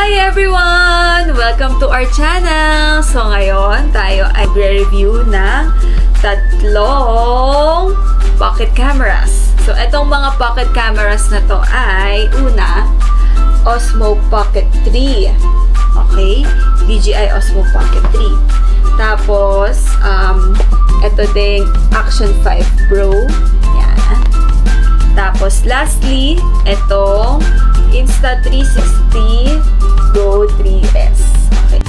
Hi everyone! Welcome to our channel! So ngayon, tayo ay review ng tatlong pocket cameras. So itong mga pocket cameras na to ay una, Osmo Pocket 3. Okay? DJI Osmo Pocket 3. Tapos, ito ding Action 5 Pro. Yan. Tapos lastly, itong Insta360 Go 3S. Okay.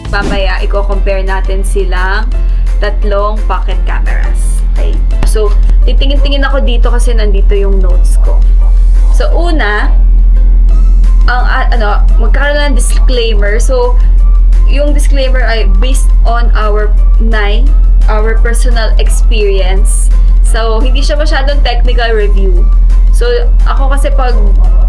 Mamaya, i-compare natin silang tatlong pocket cameras. Okay? So, titingin-tingin ako dito kasi nandito yung notes ko. So, una, magkakaroon ng disclaimer. So, yung disclaimer ay based on our personal experience. So, hindi siya masyadong technical review. So, ako kasi pag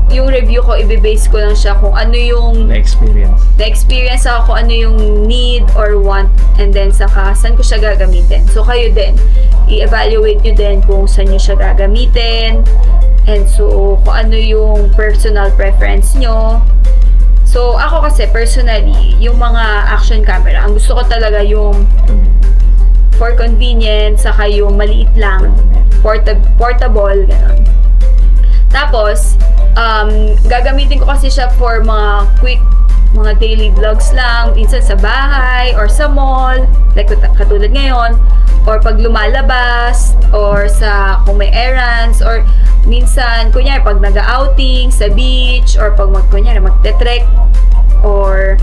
yung review ko, i-base ko lang siya kung ano yung na-experience ako, kung ano yung need or want, and then saka saan ko siya gagamitin. So, kayo din, i-evaluate nyo din kung saan nyo siya gagamitin, and so, kung ano yung personal preference nyo. So, ako kasi, personally, yung mga action camera, ang gusto ko talaga yung for convenience, saka yung maliit lang, portable, gano'n. Tapos, gagamitin ko kasi siya for mga quick, mga daily vlogs lang, minsan sa bahay, or sa mall, like katulad ngayon, or pag lumalabas, or sa kung may errands, or minsan, kunyari, pag nag-outing sa beach, or pag magte-trek, or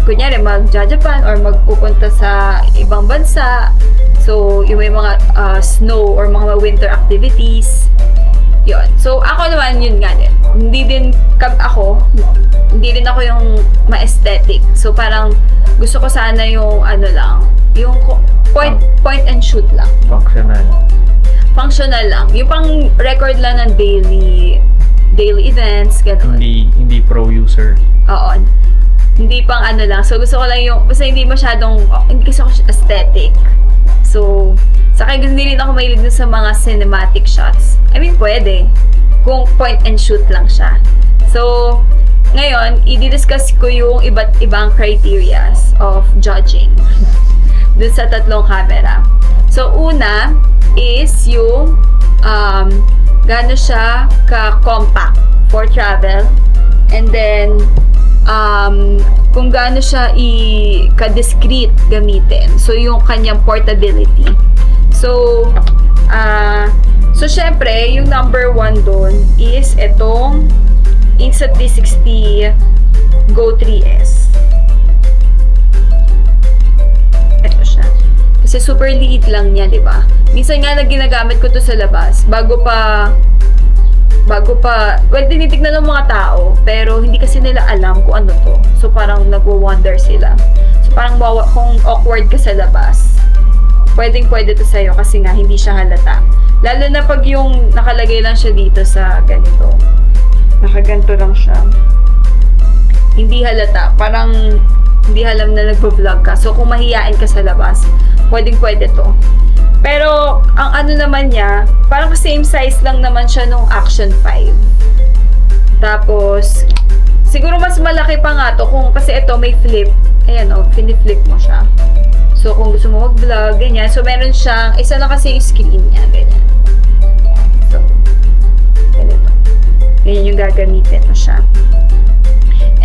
kunyari, mag-Japan, or magpupunta sa ibang bansa, so, yung may mga snow, or mga winter activities, yun. So, ako naman, yun nga din. Hindi din ako yung ma-aesthetic. So, parang gusto ko sana yung yung point and shoot lang. Functional lang. Yung pang record lang ng daily events, gano'n. Hindi pro user. Oo. Hindi pang lang. So, gusto ko lang yung, basta hindi masyadong, hindi kasi ako aesthetic. So, saka hindi rin ako mahilig sa mga cinematic shots. I mean, pwede. Kung point and shoot lang siya. So, ngayon, i-discuss ko yung iba't ibang criterias of judging dun sa tatlong camera. So, una is yung gaano siya ka-compact for travel. And then, kung gaano siya ka-discreet gamitin. So, yung kanyang portability. So, syempre, yung number one doon is itong Insta360 Go 3S. Ito siya. Kasi super liit lang niya, di ba? Minsan nga na ginagamit ko to sa labas. Bago pa, well, tinitignan ng mga tao, pero hindi kasi nila alam kung ano to. So, parang nagwo-wonder sila. So, parang kung awkward ka sa labas, pwede to sa'yo kasi nga hindi siya halata. Lalo na pag yung nakalagay lang siya dito sa ganito. Nakaganto lang siya. Hindi halata. Parang hindi alam na nagpo-vlog ka. So, kung mahiyain ka sa labas, pwede to. Pero, ang naman niya, parang same size lang naman siya nung Action 5. Tapos, siguro mas malaki pa nga to kasi ito may flip. Ayan piniflip mo siya. So, kung gusto mo mag-vlog, ganyan. So, meron siyang, isa lang kasi yung screen niya, ganyan. So, ganito. Ganyan yung gagamitin mo siya.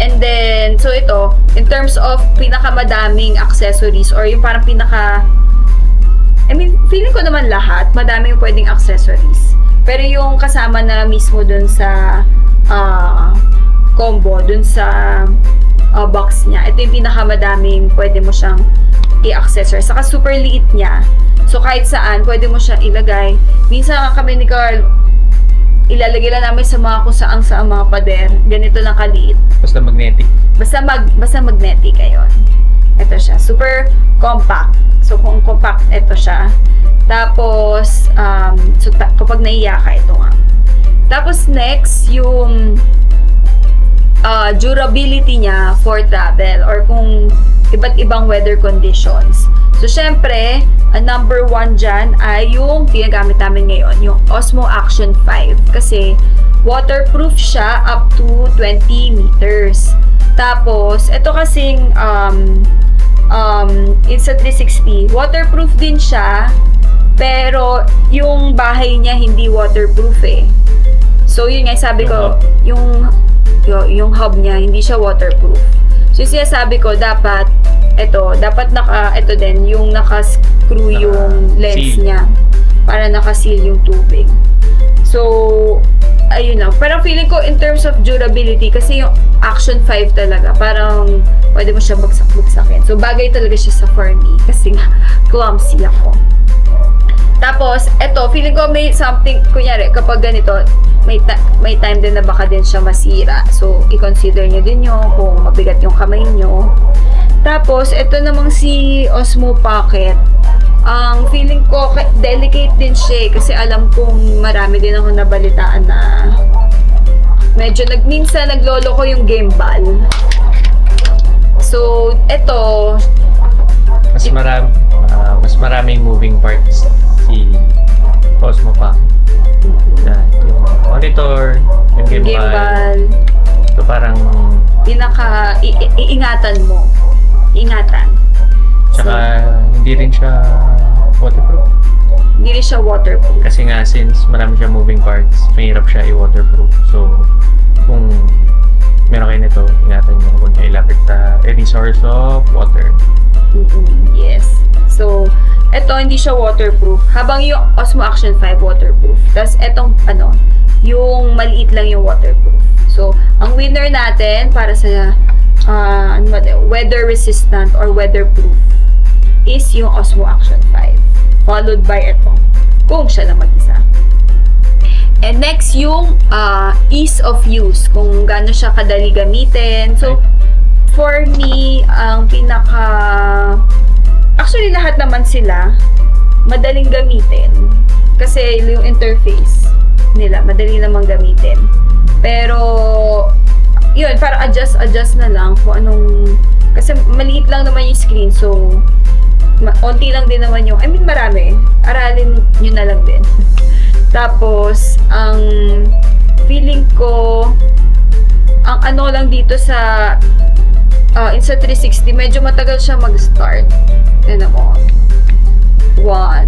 And then, so ito, in terms of pinakamadaming accessories or yung parang feeling ko naman lahat, madami yung pwedeng accessories. Pero yung kasama na mismo dun sa combo, dun sa box niya, ito yung pinakamadaming pwede mo siyang i-accessor. Saka super liit niya. So, kahit saan, pwede mo siyang ilagay. Minsan kami ni Carl, ilalagay lang namin sa mga kung saan mga pader. Ganito lang kaliit. Basta magnetic. Basta magnetic, ayun. Ito siya. Super compact. So, kung compact, ito siya. Tapos, kapag naiya ka, ito nga. Tapos, next, yung durability niya for travel or kung iba't ibang weather conditions. So, syempre, number 1 dyan ay yung ginagamit namin ngayon, yung Osmo Action 5. Kasi, waterproof siya up to 20 meters. Tapos, ito kasing Insta360, waterproof din siya, pero yung bahay niya hindi waterproof eh. So, yun nga, sabi ko, yung hub niya, hindi siya waterproof. So, sinasabi ko, dapat ito din, yung naka-screw yung lens niya para naka-seal yung tubig. So, ayun lang. Pero feeling ko, in terms of durability, kasi yung Action 5 talaga, parang pwede mo siya bagsak-bagsakin. So, bagay talaga siya for me, kasi nga, clumsy ako. Tapos, ito, feeling ko may something, kunyari, kapag ganito, may time din na baka din siya masira. So, i-consider nyo din yun kung mabigat yung kamay nyo. Tapos, ito namang si Osmo Pocket. Ang feeling ko, delicate din siya kasi alam kong marami din ako nabalitaan na medyo minsan naglolo ko yung gimbal. So, ito, mas maraming moving parts si Osmo Pocket. Yung monitor, yung gimbal. So parang iingatan mo. Tsaka hindi rin siya waterproof. Hindi rin siya waterproof. Kasi nga since marami siya moving parts, mahirap siya i-waterproof. So kung meron kayo nito, ingatan nyo kung ilapit sa any source of water. Yes. So, ito hindi siya waterproof. Habang yung Osmo Action 5 waterproof. Tapos etong yung maliit lang yung waterproof. So, ang winner natin para sa weather resistant or weatherproof is yung Osmo Action 5. Followed by ito. Kung siya lang mag-isa. And next, yung ease of use. Kung gaano siya kadali gamitin. So, for me, ang actually, lahat naman sila madaling gamitin. Kasi yung interface nila, madali namang gamitin. Pero, yun, para adjust na lang kung anong, kasi maliit lang naman yung screen, so, onti lang din naman yung, marami. Aralin nyo na lang din. Tapos, ang feeling ko, ang lang dito sa Insta360, medyo matagal siya mag-start. Tignan mo. 1,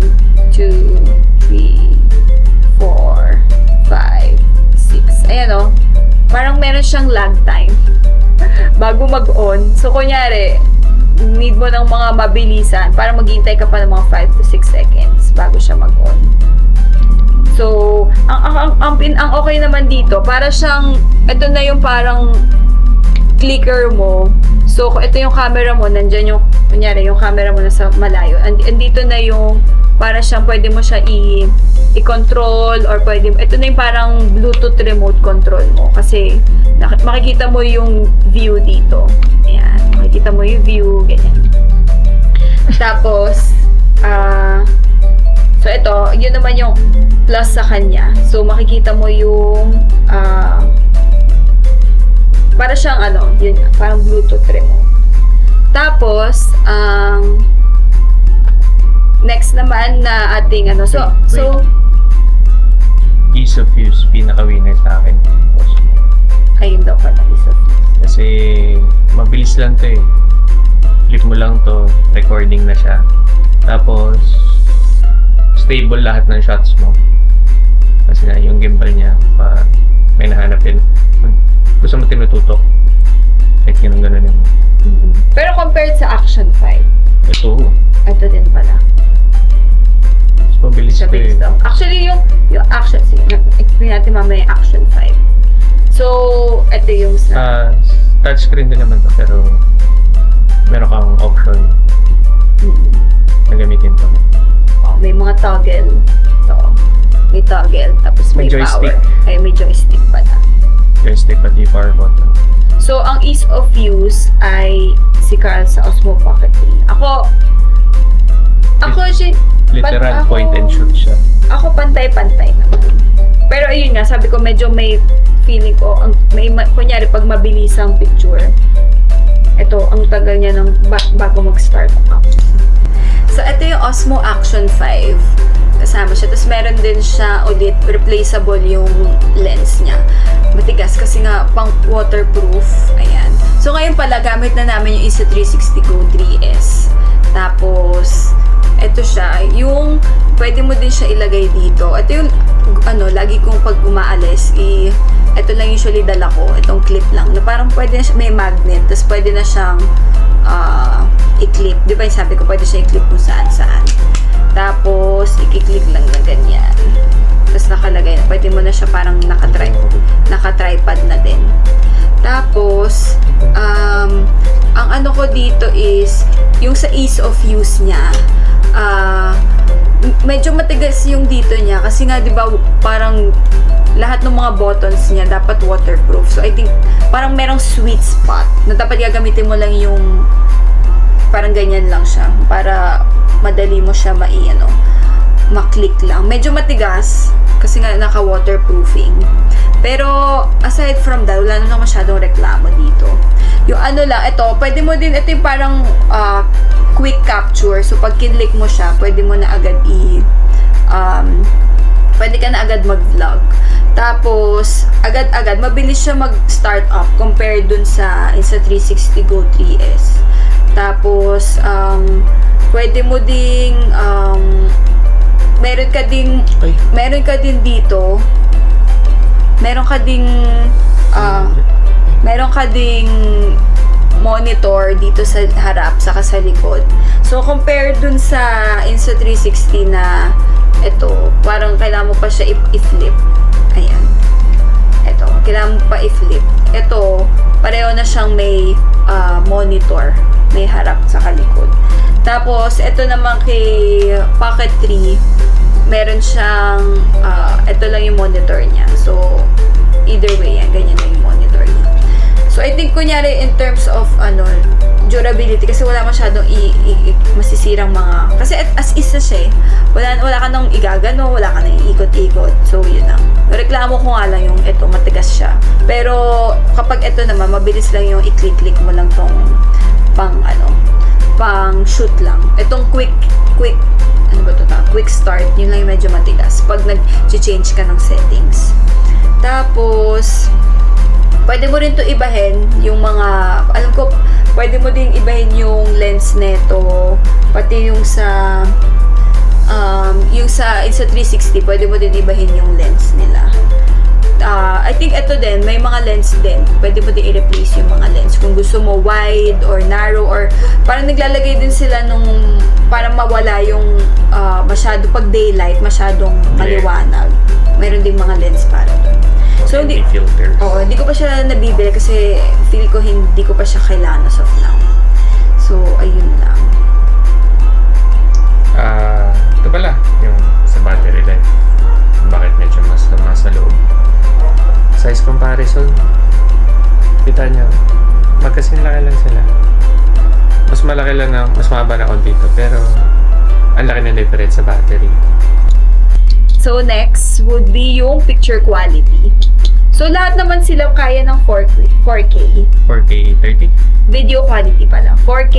2, 3, 4, 5, 6. Ayan o. Parang meron siyang lag time bago mag-on. So, kunyari, need mo ng mga mabilisan para maghintay ka pa ng mga 5 to 6 seconds bago siya mag-on. So, ang okay naman dito, para siyang, ito na yung parang clicker mo. So, ito yung camera mo, nandyan yung, kunyari, yung camera mo nasa malayo. Andito na yung, para siyang pwede mo siya i-control or pwede, ito na yung parang Bluetooth remote control mo. Kasi, makikita mo yung view dito. Ayan, makikita mo yung view, ganyan. Tapos, so ito, yun naman yung plus sa kanya. So, makikita mo yung, para siyang yun, parang Bluetooth remote. Tapos, next naman na ating so, ease of use, pinaka-winner sa akin. Ayun daw pala, ease of use. Kasi, mabilis lang to eh. Click mo lang to, recording na siya. Tapos, stable lahat ng shots mo. Kasi na yung gimbal niya, may nahanapin. Gusto mo tinututok. Kahit ganun-ganun yun. Pero compared sa Action 5, ito din pala. Mabilis Siya based lang. Actually, yung action, sige, explain natin mamaya yung action 5. So, ito yung sa... touchscreen din naman to, pero meron kang option na gamitin to. Oh, may mga toggle. Ito. May toggle, tapos may joystick. Power. Ay, may joystick pala. Joystick pati power button. So, ang ease of use ay si Carl sa Osmo Pocket 3. Ako, literal point and shoot siya. Ako pantay-pantay naman. Pero ayun nga, sabi ko medyo may feeling ko, kunyari pag mabilis ang picture, ito, ang tagal niya ng bago mag-start up. So, ito yung Osmo Action 5. Kasama siya. Tapos, meron din siya ulit, replaceable yung lens niya. Matigas kasi nga, pang waterproof. Ayan. So, ngayon pala, gamit na namin yung Insta360 Go 3S. Tapos, ito siya. Yung, pwede mo din siya ilagay dito. Ito yung, lagi kong pag umaalis, ito lang usually dala ko, itong clip lang, na parang pwede na siya, may magnet, tapos pwede na siyang i-clip. Di ba yung sabi ko, pwede siya i-clip kung saan-saan. Tapos, i-click lang na ganyan. Tapos nakalagay na, pwede mo na siya parang naka-tripod na din. Tapos, ang ano ko dito is, yung sa ease of use niya, medyo matigas yung dito niya kasi nga 'di ba parang lahat ng mga buttons niya dapat waterproof. So I think parang merong sweet spot na dapat gagamitin mo lang yung parang ganyan lang siya para madali mo siya ma-click lang. Medyo matigas kasi nga naka-waterproofing. Pero aside from that, wala na masyadong reklamo dito. Yung ito, pwede mo din, ito yung parang quick capture. So, pag kinlik mo siya, pwede mo na agad pwede ka na agad mag-vlog. Tapos, agad-agad, mabilis siya mag-start up compared dun sa Insta360 Go 3S. Tapos, pwede mo ding, meron ka din dito, meron ka ding monitor dito sa harap, saka sa likod. So, compared dun sa Insta360 na ito, parang kailangan mo pa siya i-flip. Ayan. Ito, kailangan mo pa i-flip. Ito, pareho na siyang may monitor. May harap sa likod. Tapos, ito naman kay Pocket 3, meron siyang, ito lang yung monitor niya. So, either way, yan, ganyan na yung monitor niya. So, I think, kunyari, in terms of, durability, kasi wala masyadong masisirang mga, kasi as is na siya, wala ka nang igagano, wala ka nang iikot-ikot. So, yun lang. Reklamo ko nga lang yung ito, matigas siya. Pero, kapag ito naman, mabilis lang yung i-click-click mo lang tong pang shoot lang. Itong quick start, yun lang yung medyo matigas pag nag-change ka ng settings. Tapos, pwede mo rin to ibahin yung mga, alam ko, pwede mo din ibahin yung lens neto, pati yung sa Insta360, pwede mo din ibahin yung lens nila. I think ito din, may mga lens din. Pwede mo din i-replace yung mga lens. Kung gusto mo wide or narrow or parang naglalagay din sila nung parang mawala yung masyado pag daylight, masyadong maliwanag. Mayroon din mga lens para doon. So, hindi ko pa siya nabibili kasi feel ko hindi ko pa siya kailangan as of now. So, ayun lang. Ito pala, yung sa battery life. Bakit medyo mas sa loob? Size comparison, kita nyo, magkasinlaki lang sila. Mas malaki lang mas mahaba na konti dito, pero ang laki ng difference sa battery. So, next would be yung picture quality. So, lahat naman sila kaya ng 4K. 4K 30? Video quality pala. 4K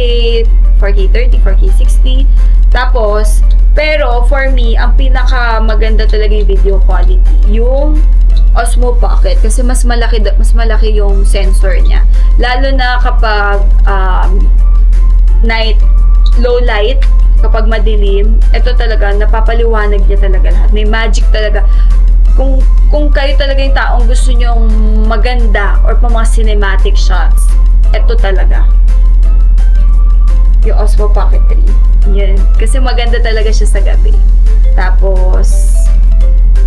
30, 4K 60. Tapos, pero for me, ang pinaka maganda talaga yung video quality, yung Osmo Pocket, kasi mas malaki yung sensor niya. Lalo na kapag low light, kapag madilim, ito talaga, napapaliwanag niya talaga lahat. May magic talaga. Kung kayo talaga yung taong gusto nyong maganda or pa mga cinematic shots, ito talaga. Yung Osmo Pocket 3. Yan. Kasi maganda talaga siya sa gabi. Tapos,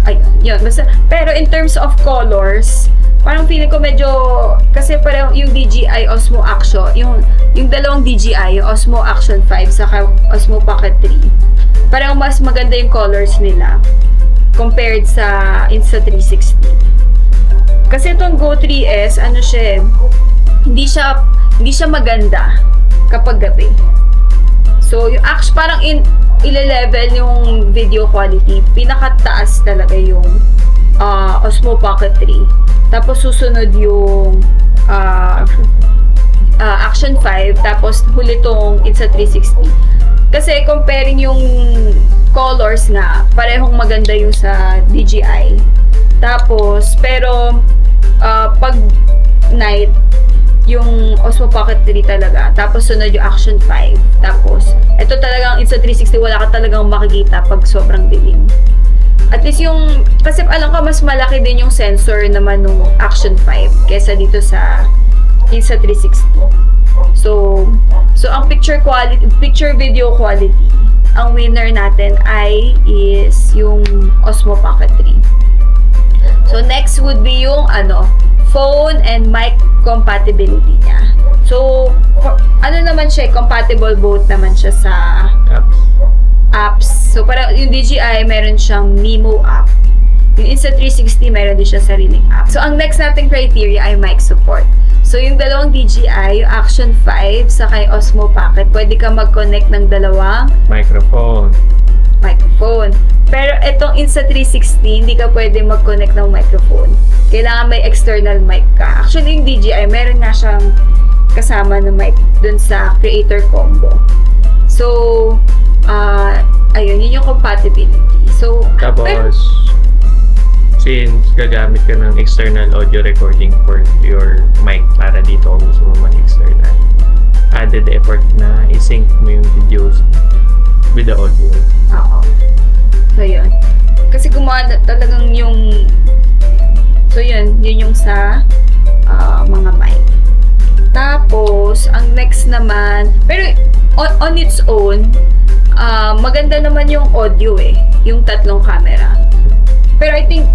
ayun, yun. Basta, pero in terms of colors, parang feeling ko medyo, kasi parang yung DJI Osmo Action, yung dalawang DJI, yung Osmo Action 5 saka Osmo Pocket 3, parang mas maganda yung colors nila compared sa Insta360. Kasi itong Go 3S, ano siya, hindi siya maganda kapag gabi. So, yung action, parang ile-level yung video quality. Pinakataas talaga yung Osmo Pocket 3. Tapos, susunod yung Action 5. Tapos, huli tong Insta360. Kasi, comparing yung colors nga, parehong maganda yung sa DJI. Tapos, pero, pag night, yung Osmo Pocket 3 talaga. Tapos, sunod yung Action 5. Tapos, ito talagang Insta360, wala ka talagang makikita pag sobrang dilim. At least yung, kasi alam ko, mas malaki din yung sensor naman nung Action 5 kesa dito sa Insta360. So ang picture video quality, ang winner natin is yung Osmo Pocket 3. So, next would be yung, phone and mic compatibility niya. So, ano naman siya, compatible both naman siya sa apps. So, para yung DJI, meron siyang Mimo app. Yung Insta360, meron din siya sariling app. So, ang next nating criteria ay mic support. So, yung dalawang DJI, yung Action 5, saka yung Osmo Pocket, pwede ka mag-connect ng dalawang microphone. Pero itong Insta360, hindi ka pwede mag-connect ng microphone. Kailangan may external mic ka. Actually, yung DJI, meron nga siyang kasama na mic dun sa creator combo. So, ayun, yun yung compatibility. So, tapos, since gagamit ka ng external audio recording for your mic para dito kung gusto mo mag-external, added effort na i-sync mo yung videos with the audio. Oo. So, yun. Kasi gumawa talagang yung... So, yun yung sa mga mic. Tapos, ang next naman... Pero, on its own, maganda naman yung audio yung tatlong camera. Pero, I think,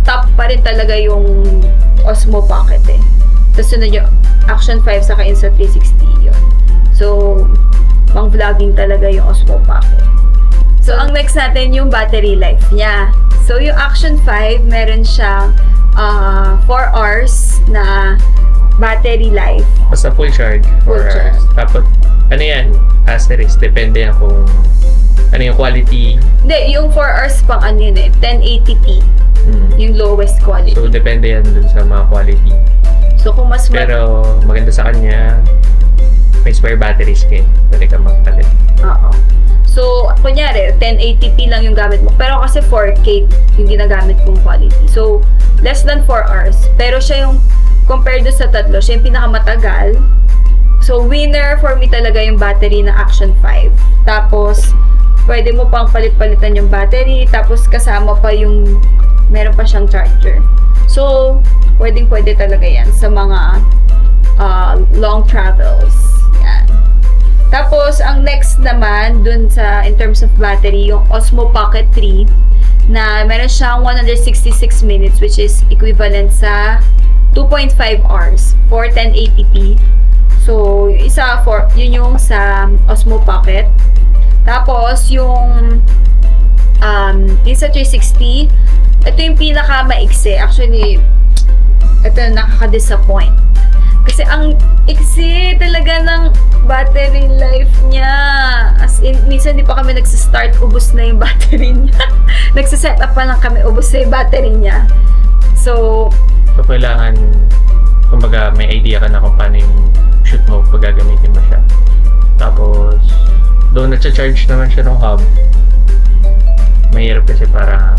top pa rin talaga yung Osmo Pocket Tapos, sunod yung Action 5 saka Insta360 yun. So, pang-vlogging talaga yung Osmo Pocket. So, ang next natin yung battery life niya. So, yung Action 5, meron siyang 4 hours na battery life. Basta full charge, 4 hours. Tapos, ano yan? Asterisk, depende yan kung ano yung quality. Hindi, yung 4 hours pang ano yun 1080p. Yung lowest quality. So, depende yan dun sa mga quality. So, kung mas... Pero, maganda sa kanya, may spare batteries kayo. Pwede ka magpalit. Oo. So, kunyari, 1080p lang yung gamit mo. Pero kasi 4K yung ginagamit kong quality. So, less than 4 hours. Pero siya yung, compared sa tatlo, siya yung pinakamatagal. So, winner for me talaga yung battery na Action 5. Tapos, pwede mo pang palit-palitan yung battery. Tapos, kasama pa yung, meron pa siyang charger. So, pwedeng-pwede talaga yan sa mga long travels. Yan. Tapos, ang next naman, dun sa, in terms of battery, yung Osmo Pocket 3, na meron siyang 166 minutes, which is equivalent sa 2.5 hours for 1080p. So, yung isa, yun yung sa Osmo Pocket. Tapos, yung Insta360, ito yung pinaka-maiksi. Actually, ito yung nakaka-disappoint. Kasi ang iksi talaga ng battery life niya. As in, minsan di pa kami nagsistart, ubos na yung battery niya. Nagsiset up pa lang kami, ubos na yung battery niya. So kailangan, kumbaga, may idea ka na kung paano yung shoot mo pag gagamitin mo siya. Tapos, doon na-charge naman siya ng hub. Mahirap kasi para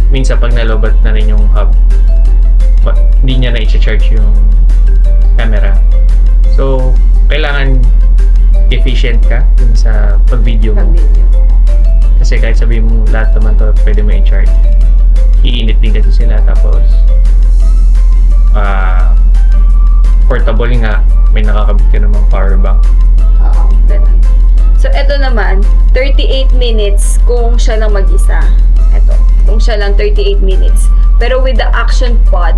minsan pag nalobat na rin yung hub, hindi niya na i-charge yung camera. So, kailangan efficient ka dun sa pag-video mo. Kasi kahit sabihin mo lahat naman to pwede mo i-charge, iinit din kasi sila. Tapos portable nga, may nakakabit ka namang power bank. Oo, ganun. So, ito naman, 38 minutes kung siya lang mag-isa. Ito, kung siya lang 38 minutes. Pero with the action pod,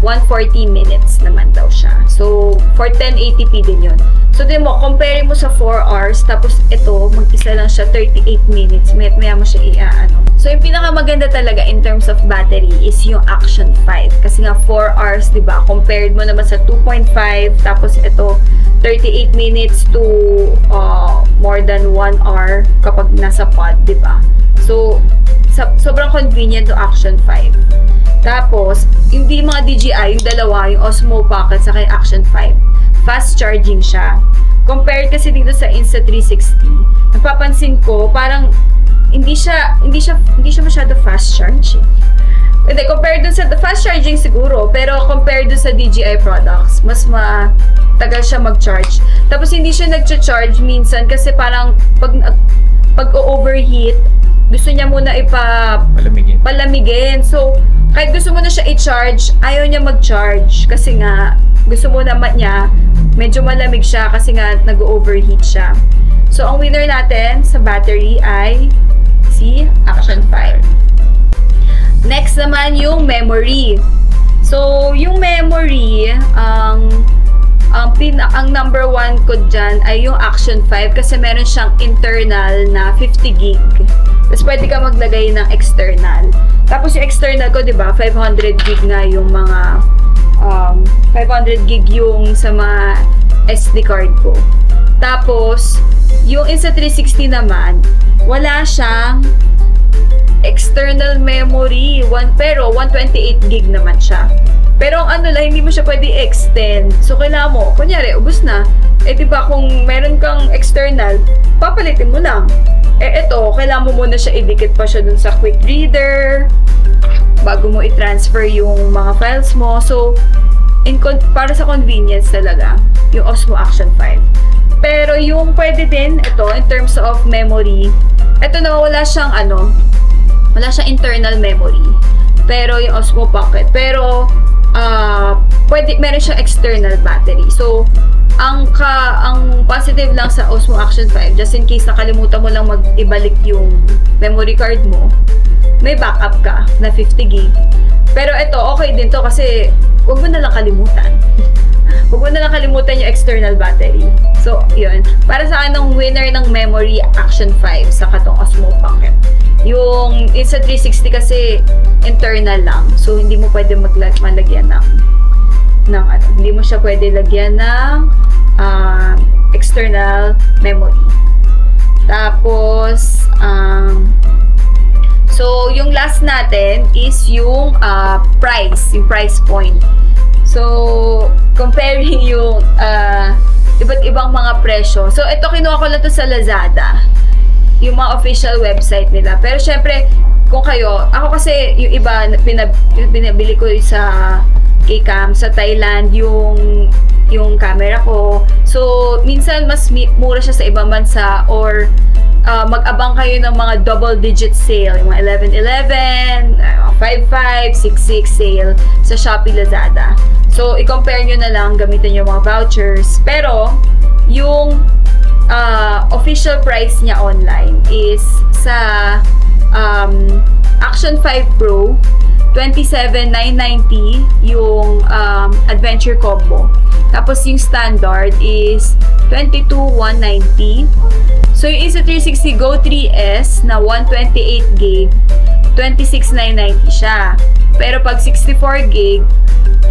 140 minutes naman daw siya. So, for 1080p din yun. So, din mo, compare mo sa 4 hours, tapos ito, mag-isa lang siya 38 minutes. Maya mo siya i-ano. So, yung pinakamaganda talaga in terms of battery is yung Action 5. Kasi nga, 4 hours, diba? Compared mo naman sa 2.5, tapos ito, 38 minutes to more than 1 hour kapag nasa pod, diba? So, sobrang convenient to Action 5. Tapos, hindi mga DJI, yung dalawa, yung Osmo Pocket sa kay Action 5, fast charging siya. Compared kasi dito sa Insta360, napapansin ko, parang hindi siya masyado fast charge. Hindi, compared dun sa fast charging siguro, pero compared dun sa DJI products, mas matagal siya mag-charge. Tapos, hindi siya nag-charge minsan kasi parang pag overheat, gusto niya muna palamigin. So, kahit gusto mo na siya i-charge, ayaw niya mag-charge. Kasi nga, gusto mo naman niya, medyo malamig siya kasi nga nag-overheat siya. So, ang winner natin sa battery ay si Action 5. Next naman yung memory. So, yung memory, ang number 1 ko dyan ay yung Action 5 kasi meron siyang internal na 50 gig. Tapos pwede ka maglagay ng external. Tapos yung external ko, diba, 500 gig nga yung mga 500 gig yung sa mga SD card ko. Tapos, yung Insta360 naman, wala siyang external memory. Pero 128 gig naman siya. Pero ang ano lang, hindi mo siya pwede extend. So, kailangan mo, kunyari, ubus na. Eh, diba, kung meron kang external, papalitin mo lang. Eh, ito, kailangan mo muna siya idikit pa siya dun sa quick reader bago mo i-transfer yung mga files mo. So, para sa convenience talaga, yung Osmo Action 5. Pero yung pwede din, ito, in terms of memory, ito na wala siyang internal memory. Pero yung Osmo Pocket. Pero, meron siyang external battery. So, ang positive lang sa Osmo Action 5, just in case nakalimutan mo lang ibalik yung memory card mo, may backup ka na 50 gig. Pero ito, okay din to kasi huwag mo na lang kalimutan. Huwag mo na lang kalimutan yung external battery. So, yun. Para sa anong winner ng memory, Action 5 sa katong Osmo Pocket. Yung Insta360 kasi internal lang. So, hindi mo pwede malagyan hindi mo siya pwede lagyan ng external memory. Tapos, so, yung last natin is yung price point. So, comparing yung iba't ibang mga presyo. So, ito kinuha ko lang to sa Lazada. Yung mga official website nila. Pero, syempre, kung kayo, ako kasi yung iba, pinabili ko sa Kcam sa Thailand yung camera ko. So, minsan mas mura siya sa ibang bansa or mag-abang kayo ng mga double-digit sale, yung mga 11.11, 5.5, 6.6 sale sa Shopee, Lazada. So, i-compare nyo na lang, gamitin yung mga vouchers. Pero, yung official price niya online is sa Action 5 Pro, 27,990 yung adventure combo. Tapos yung standard is 22,190. So yung Insta360 Go 3S na 128 gig, 26,990 siya. Pero pag 64 gig,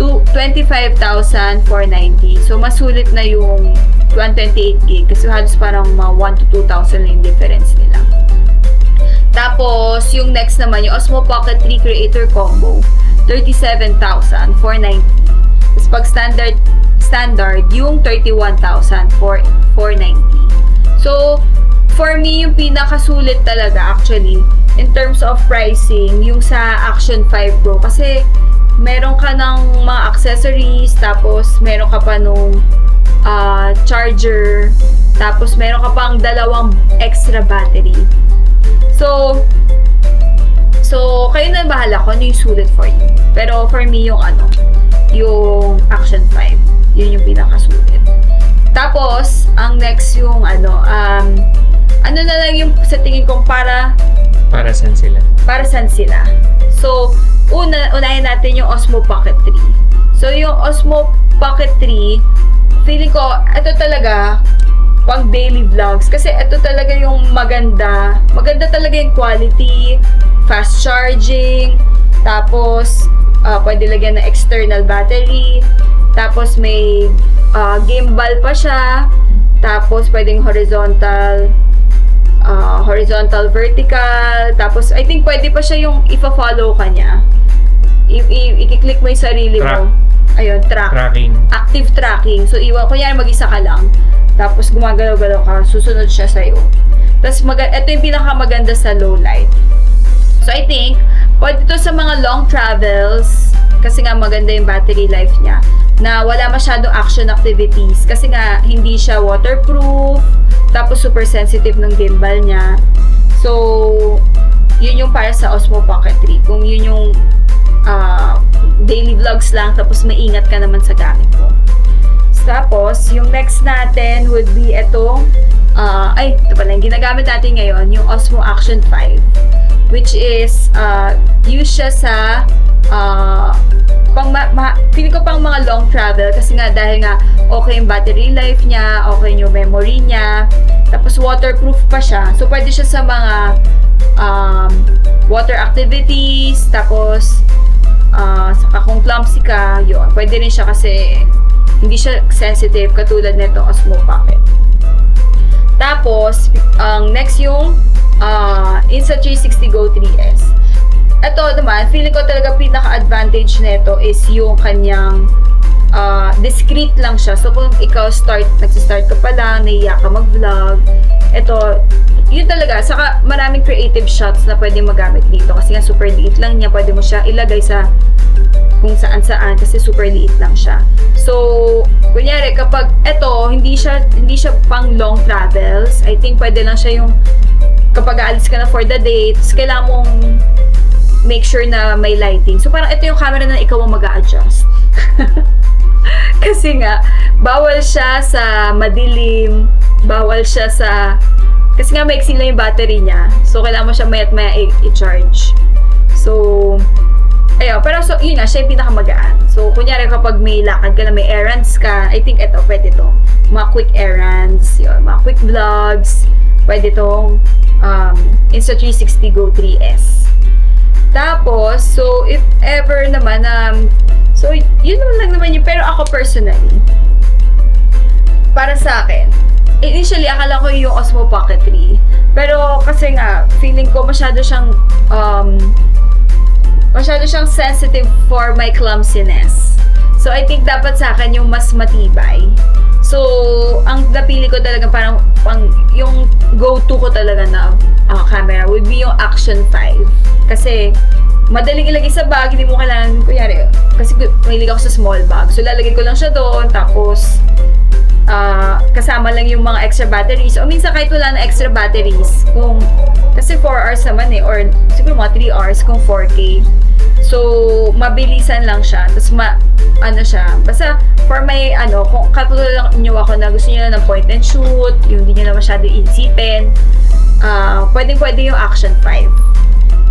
25,490. So mas sulit na yung 128 gig kasi halos parang 1 to 2,000 na yung difference nila. Tapos, yung next naman, yung Osmo Pocket 3 Creator Combo, 37,490. Tapos, pag standard, yung 31,490. So, for me, yung pinakasulit talaga, actually, in terms of pricing, yung sa Action 5 Pro. Kasi, meron ka ng mga accessories, tapos, meron ka pa nung charger, tapos, meron ka pang 2 extra battery. So, kayo na bahala kung ano yung sulit for you. Pero, for me, yung Action 5. Yun yung pinakasulit. Tapos, ang next yung, ano na lang yung sa tingin kong para saan sila? Para saan sila. So, unahin natin yung Osmo Pocket 3. So, yung Osmo Pocket 3, feeling ko, ito talaga, pang daily vlogs. Kasi ito talaga yung maganda. Maganda talaga yung quality, fast charging, tapos, pwede lagyan ng external battery, tapos may gimbal pa siya, tapos pwedeng horizontal, vertical, tapos I think pwede pa siya yung ipa-follow ka niya. I-click mo yung sarili mo. Ayun, tracking. Active tracking. So, kunyari mag-isa ka lang, tapos gumagalaw-galaw ka, susunod siya sa'yo. Tapos, ito yung pinakamaganda sa low light. So, I think, pwede to sa mga long travels, kasi nga maganda yung battery life niya, na wala masyadong action activities, kasi nga, hindi siya waterproof, tapos super sensitive ng gimbal niya. So, yun yung para sa Osmo Pocket 3. Kung yun yung daily vlogs lang, tapos maingat ka naman sa gamit mo. Tapos, yung next natin would be itong, ito pala, yung ginagamit natin ngayon, yung Osmo Action 5. Which is, use siya sa, feeling ko pang mga long travel kasi nga dahil nga okay yung battery life niya, okay yung memory niya, tapos waterproof pa siya. So, pwede siya sa mga water activities, tapos saka kung clumsy ka, yun. Pwede rin siya kasi hindi siya sensitive katulad nito Osmo Pocket. Tapos, next yung Insta360 Go 3S. Ito naman, feeling ko talaga pinaka-advantage nito is yung kanyang discreet lang siya. So, kung ikaw nagsistart ka pa lang, nahiya ka mag-vlog, ito, yun talaga. Saka, maraming creative shots na pwede magamit dito. Kasi nga, super liit lang niya. Pwede mo siya ilagay sa kung saan-saan kasi super liit lang siya. So, kunyari, kapag ito, hindi siya pang long travels. I think pwede lang siya yung kapag aalis ka na for the day, tapos kailangan mong make sure na may lighting. So, parang ito yung camera na ikaw ang mag-a-adjust. Kasi nga, bawal siya sa madilim, bawal siya sa... Kasi nga, maiksi lang yung battery niya. So, kailangan mo siya maya i-charge. So, ayun. Pero, so, yun nga, siya yung pinakamagaan. So, kunyari kapag may lakad ka na, may errands ka, I think ito, pwede to. Mga quick errands, yun, mga quick vlogs, pwede tong Insta360 Go 3S. Tapos, so, if ever naman, so, yun lang naman yun. Pero ako personally, para sa akin, initially, akala ko yung Osmo Pocket 3. Pero, kasi nga, feeling ko masyado siyang sensitive for my clumsiness. So, I think dapat sa akin yung mas matibay. So, ang napili ko talaga parang yung go-to ko talaga na camera would be yung Action 5. Kasi, madaling ilagay sa bag, hindi mo kailangan, kunyari, kasi mahilig ako sa small bag. So, lalagay ko lang siya doon, tapos, kasama lang yung mga extra batteries. O minsan kahit wala na extra batteries, kasi 4 hours naman or siguro mga 3 hours kung 4K. So, mabilisan lang siya. Tapos, basta, for my, kung katulad lang nyo ako na gusto nyo na ng point and shoot, yung hindi nyo na masyado isipin, pwede yung Action 5.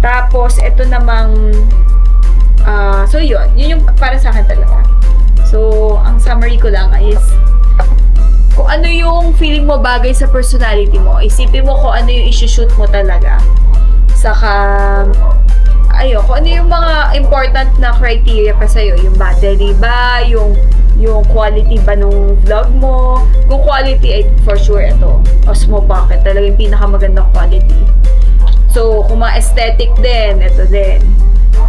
Tapos, ito namang, so yun yung para sa akin talaga. So, ang summary ko lang is, kung ano yung feeling mo bagay sa personality mo, isipin mo kung ano yung isi-shoot mo talaga. Saka, kung ano yung mga important na criteria pa sa'yo. Yung battery ba? Yung quality ba nung vlog mo? Kung quality, for sure, ito. Osmo Pocket. Talaga yung pinakamagandang quality. So, kung mga aesthetic din, ito din.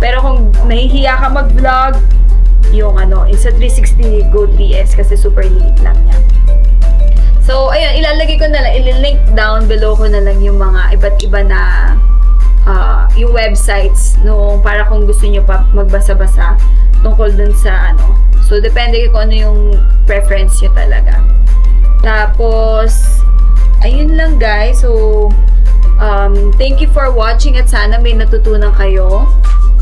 Pero kung nahihiya ka mag-vlog, yung Insta360 Go 3S kasi super liit lang niya. So, ayun, ilalagay ko na lang, ililink down below ko na lang yung mga iba't iba na yung websites para kung gusto nyo pa magbasa-basa tungkol dun sa So, depende kung ano yung preference nyo talaga. Tapos, ayun lang guys. So, thank you for watching at sana may natutunan kayo.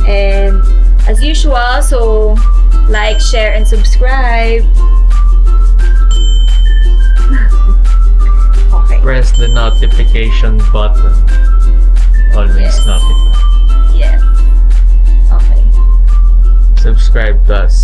And, as usual, so, like, share, and subscribe. Okay. Okay. Press the notification button. Always notify. Yes. Okay. Subscribe to us.